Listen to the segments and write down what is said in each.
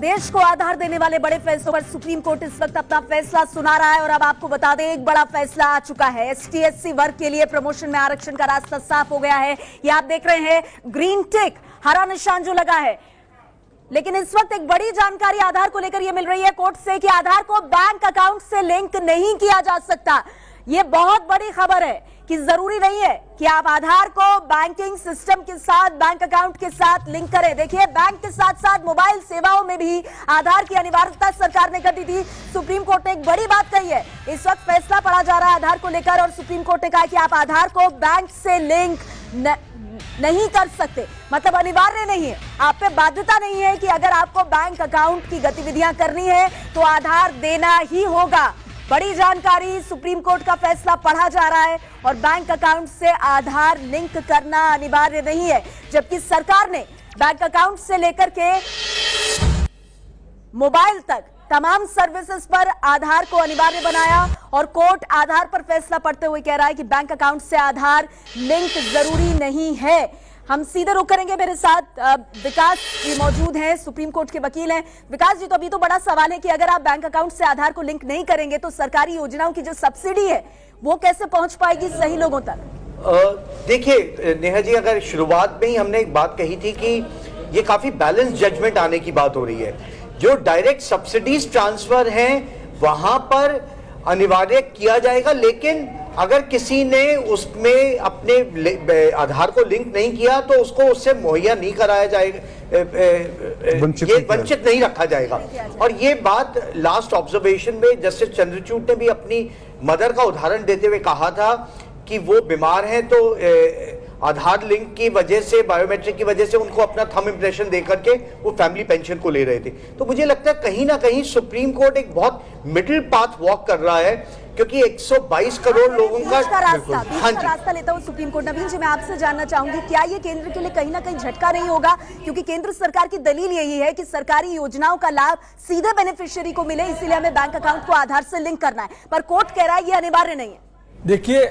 देश को आधार देने वाले बड़े फैसलों पर सुप्रीम कोर्ट इस वक्त अपना फैसला सुना रहा है और अब आपको बता दें एक बड़ा फैसला आ चुका है। एसटी/एससी वर्ग के लिए प्रमोशन में आरक्षण का रास्ता साफ हो गया है। ये आप देख रहे हैं ग्रीन टिक, हरा निशान जो लगा है। लेकिन इस वक्त एक बड़ी जानकारी आधार को लेकर यह मिल रही है कोर्ट से कि आधार को बैंक अकाउंट से लिंक नहीं किया जा सकता। ये बहुत बड़ी खबर है कि जरूरी नहीं है कि आप आधार को बैंकिंग सिस्टम के साथ, बैंक अकाउंट के साथ लिंक करें। देखिए, बैंक के साथ साथ मोबाइल सेवाओं में भी आधार की अनिवार्यता सरकार ने कर दी थी। सुप्रीम कोर्ट ने एक बड़ी बात कही है। इस वक्त फैसला पढ़ा जा रहा है आधार को लेकर और सुप्रीम कोर्ट ने कहा कि आप आधार को बैंक से लिंक नहीं कर सकते, मतलब अनिवार्य नहीं है, आप पे बाध्यता नहीं है कि अगर आपको बैंक अकाउंट की गतिविधियां करनी है तो आधार देना ही होगा। बड़ी जानकारी, सुप्रीम कोर्ट का फैसला पढ़ा जा रहा है और बैंक अकाउंट से आधार लिंक करना अनिवार्य नहीं है, जबकि सरकार ने बैंक अकाउंट से लेकर के मोबाइल तक तमाम सर्विसेज पर आधार को अनिवार्य बनाया और कोर्ट आधार पर फैसला पढ़ते हुए कह रहा है कि बैंक अकाउंट से आधार लिंक जरूरी नहीं है। हम सीधे रुक करेंगे, मेरे साथ विकास जी मौजूद हैं, सुप्रीम कोर्ट के वकील हैं। विकास जी, तो अभी तो बड़ा सवाल है कि अगर आप बैंक अकाउंट से आधार को लिंक नहीं करेंगे तो सरकारी योजनाओं की जो सब्सिडी है वो कैसे पहुंच पाएगी सही लोगों तक? देखिए नेहा जी, अगर शुरुआत में ही हमने एक बात कही थी कि ये काफी बैलेंस जजमेंट आने की बात हो रही है। जो डायरेक्ट सब्सिडीज ट्रांसफर हैं वहां पर अनिवार्य किया जाएगा, लेकिन अगर किसी ने उसमें अपने आधार को लिंक नहीं किया तो उसको उससे मुहैया नहीं कराया जाएगा, वंचित नहीं रखा जाएगा। और ये बात लास्ट ऑब्जर्वेशन में जस्टिस चंद्रचूड़ ने भी अपनी मदर का उदाहरण देते हुए कहा था कि वो बीमार हैं तो आधार लिंक की वजह से, बायोमेट्रिक की वजह से उनको अपना थंब इंप्रेशन देकर के वो फैमिली पेंशन को ले रहे थे। तो मुझे लगता है कहीं ना कहीं सुप्रीम कोर्ट एक बहुत मिडिल पाथ वॉक कर रहा है, क्योंकि 122 करोड़ लोगों का रास्ता लेता हूं सुप्रीम कोर्ट। नवीन जी, मैं आपसे जानना चाहूंगी, क्या ये केंद्र के लिए कहीं ना कहीं झटका नहीं होगा? क्योंकि केंद्र सरकार की दलील यही है कि सरकारी योजनाओं का लाभ सीधे बेनिफिशियरी को मिले, इसीलिए हमें बैंक अकाउंट को आधार से लिंक करना है, पर कोर्ट कह रहा है ये अनिवार्य नहीं है। देखिए,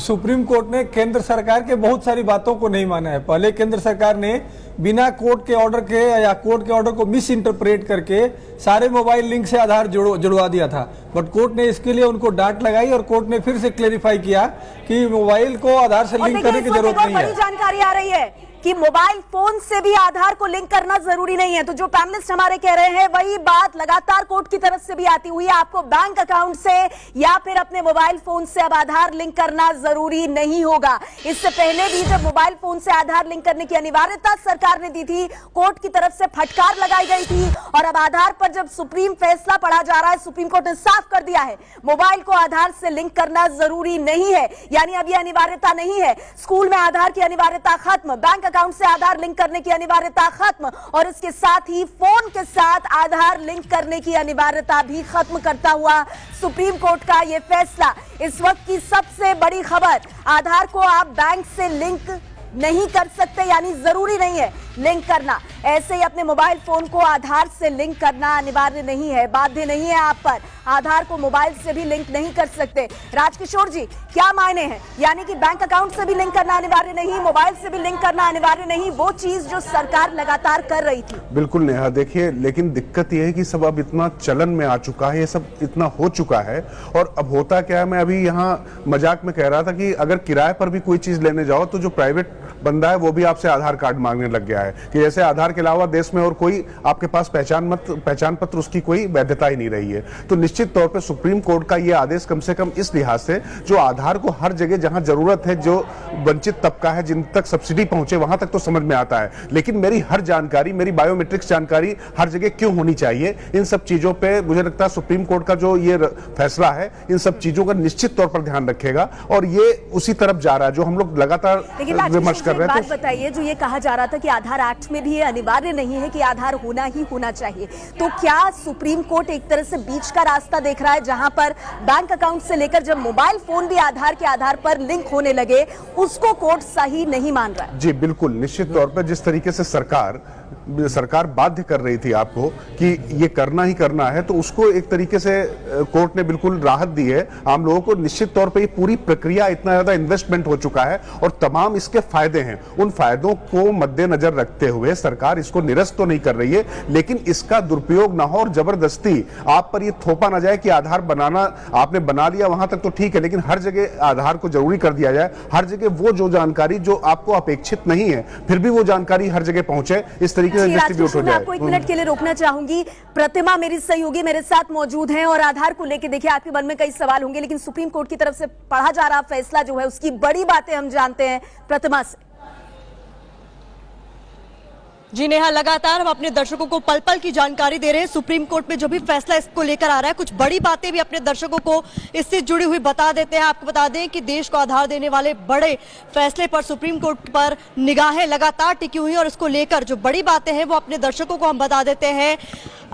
सुप्रीम कोर्ट ने केंद्र सरकार के बहुत सारी बातों को नहीं माना है। पहले केंद्र सरकार ने बिना कोर्ट के ऑर्डर के या कोर्ट के ऑर्डर को मिस इंटरप्रेट करके सारे मोबाइल लिंक से आधार जुड़वा दिया था, बट कोर्ट ने इसके लिए उनको डांट लगाई और कोर्ट ने फिर से क्लेरिफाई किया कि मोबाइल को आधार से लिंक करने की जरूरत नहीं है। बड़ी जानकारी आ रही है कि मोबाइल फोन से भी आधार को लिंक करना जरूरी नहीं है। तो जो पैनलिस्ट हमारे कह रहे हैं वही बात लगातार कोर्ट की तरफ से भी आती हुई है, आपको बैंक अकाउंट से या फिर अपने मोबाइल फोन से अब आधार लिंक करना जरूरी नहीं होगा। इससे पहले भी जब मोबाइल फोन से आधार लिंक करने की अनिवार्यता सरकार ने दी थी, कोर्ट की तरफ से फटकार लगाई गई थी और अब आधार पर जब सुप्रीम फैसला पढ़ा जा रहा है, सुप्रीम कोर्ट ने साफ कर दिया है मोबाइल को आधार से लिंक करना जरूरी नहीं है, यानी अब यह अनिवार्यता नहीं है। स्कूल में आधार की अनिवार्यता खत्म, बैंक अकाउंट से आधार लिंक करने की अनिवार्यता खत्म और इसके साथ ही फोन के साथ आधार लिंक करने की अनिवार्यता भी खत्म करता हुआ सुप्रीम कोर्ट का यह फैसला। इस वक्त की सबसे बड़ी खबर, आधार को आप बैंक से लिंक नहीं कर सकते, यानी जरूरी नहीं है लिंक करना। ऐसे ही अपने मोबाइल फोन को आधार से लिंक करना अनिवार्य नहीं है, बाध्य नहीं है आप पर। आधार को मोबाइल से भी लिंक नहीं कर सकते। राजकिशोर जी, क्या मायने हैं? यानी कि बैंक अकाउंट से भी लिंक करना अनिवार्य नहीं, मोबाइल से भी लिंक करना अनिवार्य नहीं, वो चीज जो सरकार लगातार कर रही थी। बिल्कुल नेहा, देखिए, लेकिन दिक्कत यह है कि सब अब इतना चलन में आ चुका है, ये सब इतना हो चुका है। और अब होता क्या है, मैं अभी यहाँ मजाक में कह रहा था कि अगर किराए पर भी कोई चीज लेने जाओ तो जो प्राइवेट बंदा है वो भी आपसे आधार कार्ड मांगने लग गया है कि जैसे आधार के अलावा देश में और कोई आपके पास पहचान पत्र उसकी कोई वैधता ही नहीं रही है। तो निश्चित तौर पे सुप्रीम कोर्ट का ये आदेश कम से कम इस लिहाज से, जो आधार को हर जगह जहां जरूरत है, जो वंचित तबका है, जिन तक सब्सिडी पहुंचे वहां तक तो समझ में आता है, लेकिन मेरी हर जानकारी, मेरी बायोमेट्रिक्स जानकारी हर जगह क्यों होनी चाहिए, इन सब चीजों पे मुझे लगता है सुप्रीम कोर्ट का जो ये फैसला है इन सब चीजों का निश्चित तौर पर ध्यान रखेगा और ये उसी तरफ जा रहा है जो हम लोग लगातार विमर्श कर रहे थे। बात बताइए, जो ये कहा जा रहा था कि आधार एक्ट में भी ये अनिवार्य नहीं है कि आधार होना ही होना चाहिए, तो क्या सुप्रीम कोर्ट एक तरह से बीच का रास्ता देख रहा है जहां पर बैंक अकाउंट से लेकर जब मोबाइल फोन भी आधार के आधार पर लिंक होने लगे उसको कोर्ट सही नहीं मान रहा है? जी बिल्कुल, निश्चित तौर पर जिस तरीके से सरकार सरकार बाध्य कर रही थी आपको कि ये करना ही करना है, तो उसको एक तरीके से कोर्ट ने बिल्कुल राहत दी है आम लोगों को। निश्चित तौर पे ये पूरी प्रक्रिया इतना ज्यादा इन्वेस्टमेंट हो चुका है और तमाम इसके फायदे हैं, उन फायदों को मद्देनजर रखते हुए सरकार इसको निरस्त तो नहीं कर रही है, लेकिन इसका दुरुपयोग ना हो और जबरदस्ती आप पर ये थोपा ना जाए कि आधार बनाना आपने बना लिया वहां तक तो ठीक है, लेकिन हर जगह आधार को जरूरी कर दिया जाए, हर जगह वो जो जानकारी जो आपको अपेक्षित नहीं है फिर भी वो जानकारी हर जगह पहुंचे, इस तरीके से डिस्ट्रीब्यूट हो जाए। आपको 1 मिनट के लिए रोकना चाहूंगी। प्रतिमा मेरी सहयोगी मेरे साथ मौजूद हैं और आधार को लेकर देखिए आपके मन में कई सवाल होंगे, लेकिन सुप्रीम कोर्ट की तरफ से पढ़ा जा रहा फैसला जो है उसकी बड़ी बातें हम जानते हैं प्रतिमा से। जी नेहा, लगातार हम अपने दर्शकों को पल पल की जानकारी दे रहे हैं। सुप्रीम कोर्ट में जो भी फैसला इसको लेकर आ रहा है, कुछ बड़ी बातें भी अपने दर्शकों को इससे जुड़ी हुई बता देते हैं। आपको बता दें कि देश को आधार देने वाले बड़े फैसले पर सुप्रीम कोर्ट पर निगाहें लगातार टिकी हुई और इसको लेकर जो बड़ी बातें हैं वो अपने दर्शकों को हम बता देते हैं।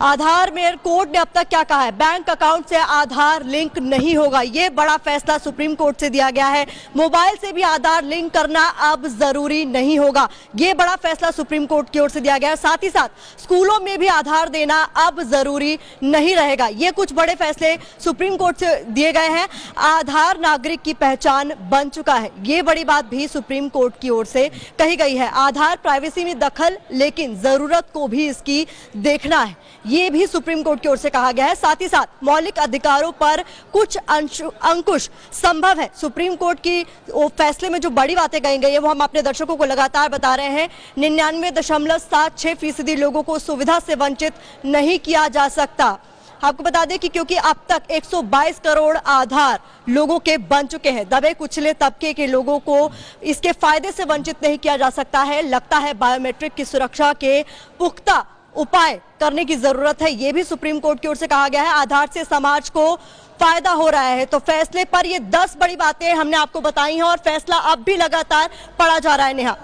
आधार में कोर्ट ने अब तक क्या कहा है, बैंक अकाउंट से आधार लिंक नहीं होगा, ये बड़ा फैसला सुप्रीम कोर्ट से दिया गया है। मोबाइल से भी आधार लिंक करना अब जरूरी नहीं होगा, ये बड़ा फैसला सुप्रीम कोर्ट की ओर से दिया गया है। साथ ही साथ स्कूलों में भी आधार देना अब जरूरी नहीं रहेगा, ये कुछ बड़े फैसले सुप्रीम कोर्ट से दिए गए हैं। आधार नागरिक की पहचान बन चुका है, ये बड़ी बात भी सुप्रीम कोर्ट की ओर से कही गई है। आधार प्राइवेसी में दखल, लेकिन जरूरत को भी इसकी देखना है, ये भी सुप्रीम कोर्ट की ओर से कहा गया है। साथ ही साथ मौलिक अधिकारों पर कुछ अंकुश संभव है। सुप्रीम कोर्ट की फैसले में जो बड़ी बातें कही गई है वो हम अपने दर्शकों को लगातार बता रहे हैं। 99.76% लोगों को सुविधा से वंचित नहीं किया जा सकता। आपको बता दें कि क्योंकि अब तक 122 करोड़ आधार लोगों के बन चुके हैं, दबे कुचले तबके के लोगों को इसके फायदे से वंचित नहीं किया जा सकता है। लगता है बायोमेट्रिक की सुरक्षा के पुख्ता उपाय करने की जरूरत है, यह भी सुप्रीम कोर्ट की ओर से कहा गया है। आधार से समाज को फायदा हो रहा है, तो फैसले पर ये 10 बड़ी बातें हमने आपको बताई हैं और फैसला अब भी लगातार पढ़ा जा रहा है। नेहा,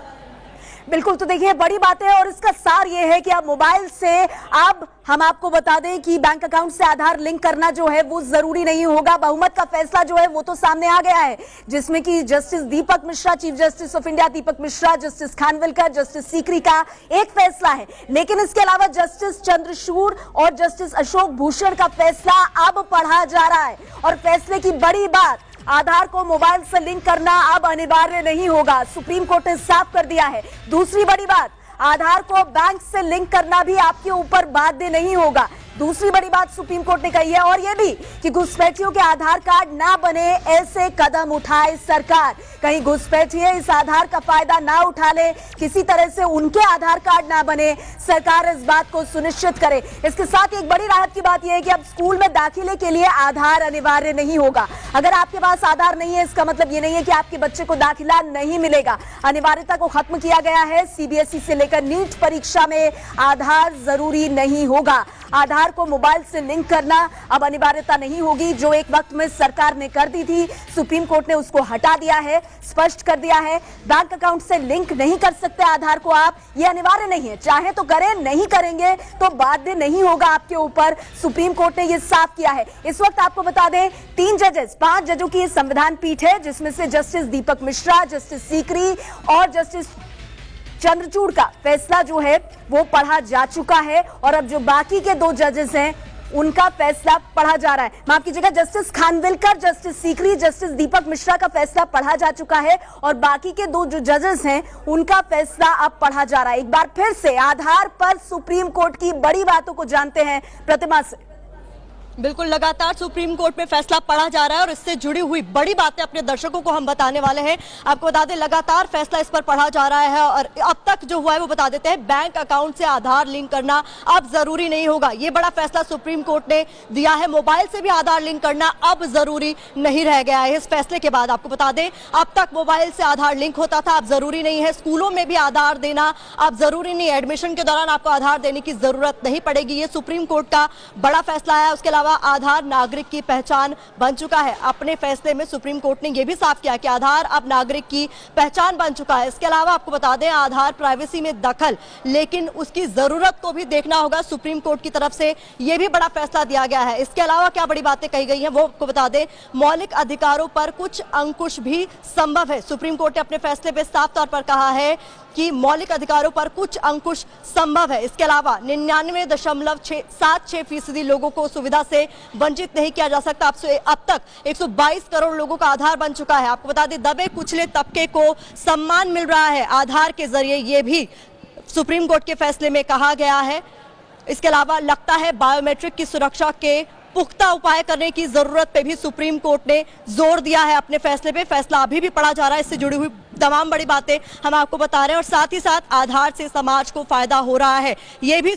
बिल्कुल, तो देखिए बड़ी बात है और इसका सार ये है कि अब मोबाइल से अब हम आपको बता दें कि बैंक अकाउंट से आधार लिंक करना जो है वो जरूरी नहीं होगा। बहुमत का फैसला जो है वो तो सामने आ गया है, जिसमें कि justice Deepak Mishra, chief justice of India Deepak Mishra, justice Khanwilkar, justice Sikri का एक फैसला है, लेकिन इसके अलावा जस्टिस चंद्रचूड़ और जस्टिस अशोक भूषण का फैसला अब पढ़ा जा रहा है। और फैसले की बड़ी बात, आधार को मोबाइल से लिंक करना अब अनिवार्य नहीं होगा, सुप्रीम कोर्ट ने साफ कर दिया है। दूसरी बड़ी बात, आधार को बैंक से लिंक करना भी आपके ऊपर बाध्य नहीं होगा, दूसरी बड़ी बात सुप्रीम कोर्ट ने कही है। और यह भी कि घुसपैठियों के आधार कार्ड ना बने, ऐसे कदम उठाए सरकार। कहीं घुसपैठिए इस आधार का फायदा ना उठा ले, किसी तरह से उनके आधार कार्ड ना बने, सरकार इस बात को सुनिश्चित करे। इसके साथ एक बड़ी राहत की बात यह है कि अब स्कूल में दाखिले के लिए आधार अनिवार्य नहीं होगा। अगर आपके पास आधार नहीं है, इसका मतलब ये नहीं है कि आपके बच्चे को दाखिला नहीं मिलेगा। अनिवार्यता को खत्म किया गया है। सीबीएसई से लेकर नीट परीक्षा में आधार जरूरी नहीं होगा। आधार को मोबाइल से लिंक करना अब अनिवार्यता नहीं होगी, जो एक वक्त में सरकार ने कर दी थी, सुप्रीम कोर्ट ने उसको हटा दिया है, स्पष्ट कर दिया है। बैंक अकाउंट से लिंक नहीं कर सकते आधार को आप, ये अनिवार्य नहीं है, चाहे तो करें, नहीं करेंगे तो बाध्य नहीं होगा आपके ऊपर, सुप्रीम कोर्ट ने ये साफ किया है। इस वक्त आपको बता दें 5 जजों की संविधान पीठ है, जिसमें से जस्टिस दीपक मिश्रा, जस्टिस सीकरी और जस्टिस चंद्रचूड़ का फैसला जो है वो पढ़ा जा चुका है और अब जो बाकी के 2 जजेस हैं उनका फैसला पढ़ा जा रहा है। माफ कीजिएगा, justice Khanwilkar, justice Sikri, justice Deepak Mishra का फैसला पढ़ा जा चुका है और बाकी के 2 जो जजेस हैं उनका फैसला अब पढ़ा जा रहा है। एक बार फिर से आधार पर सुप्रीम कोर्ट की बड़ी बातों को जानते हैं प्रतिमा से। बिल्कुल, लगातार सुप्रीम कोर्ट में फैसला पढ़ा जा रहा है और इससे जुड़ी हुई बड़ी बातें अपने दर्शकों को हम बताने वाले हैं। आपको बता दें लगातार फैसला इस पर पढ़ा जा रहा है और अब तक जो हुआ है वो बता देते हैं। बैंक अकाउंट से आधार लिंक करना अब जरूरी नहीं होगा, ये बड़ा फैसला सुप्रीम कोर्ट ने दिया है। मोबाइल से भी आधार लिंक करना अब जरूरी नहीं रह गया है इस फैसले के बाद। आपको बता दें अब तक मोबाइल से आधार लिंक होता था, अब जरूरी नहीं है। स्कूलों में भी आधार देना अब जरूरी नहीं है, एडमिशन के दौरान आपको आधार देने की जरूरत नहीं पड़ेगी, ये सुप्रीम कोर्ट का बड़ा फैसला है। उसके आधार नागरिक की पहचान बन चुका है। अपने फैसले में सुप्रीम कोर्ट ने यह भी साफ किया कि आधार अब नागरिक की पहचान बन चुका है। इसके अलावा आपको बता दें आधार प्राइवेसी में दखल, लेकिन उसकी जरूरत को भी देखना होगा, सुप्रीम कोर्ट की तरफ से यह भी बड़ा फैसला दिया गया है। इसके अलावा क्या बड़ी बातें कही गई हैं वो आपको बता दें। मौलिक अधिकारों पर कुछ अंकुश भी संभव है, सुप्रीम कोर्ट ने अपने फैसले में साफ तौर पर कहा है कि मौलिक अधिकारों पर कुछ अंकुश संभव है। इसके अलावा 99.76% लोगों को सुविधा से वंचित नहीं किया जा सकता। अब तक 122 करोड़ लोगों का आधार बन चुका है। आपको बता दें, दबे कुचले तबके को सम्मान मिल रहा है आधार के जरिए, ये भी सुप्रीम कोर्ट के फैसले में कहा गया है। इसके अलावा लगता है बायोमेट्रिक की सुरक्षा के पुख्ता उपाय करने की जरूरत पे भी सुप्रीम कोर्ट ने जोर दिया है अपने फैसले पे। फैसला अभी भी पढ़ा जा रहा है, इससे जुड़ी हुई तमाम बड़ी बातें हम आपको बता रहे हैं और साथ ही साथ आधार से समाज को फायदा हो रहा है, ये भी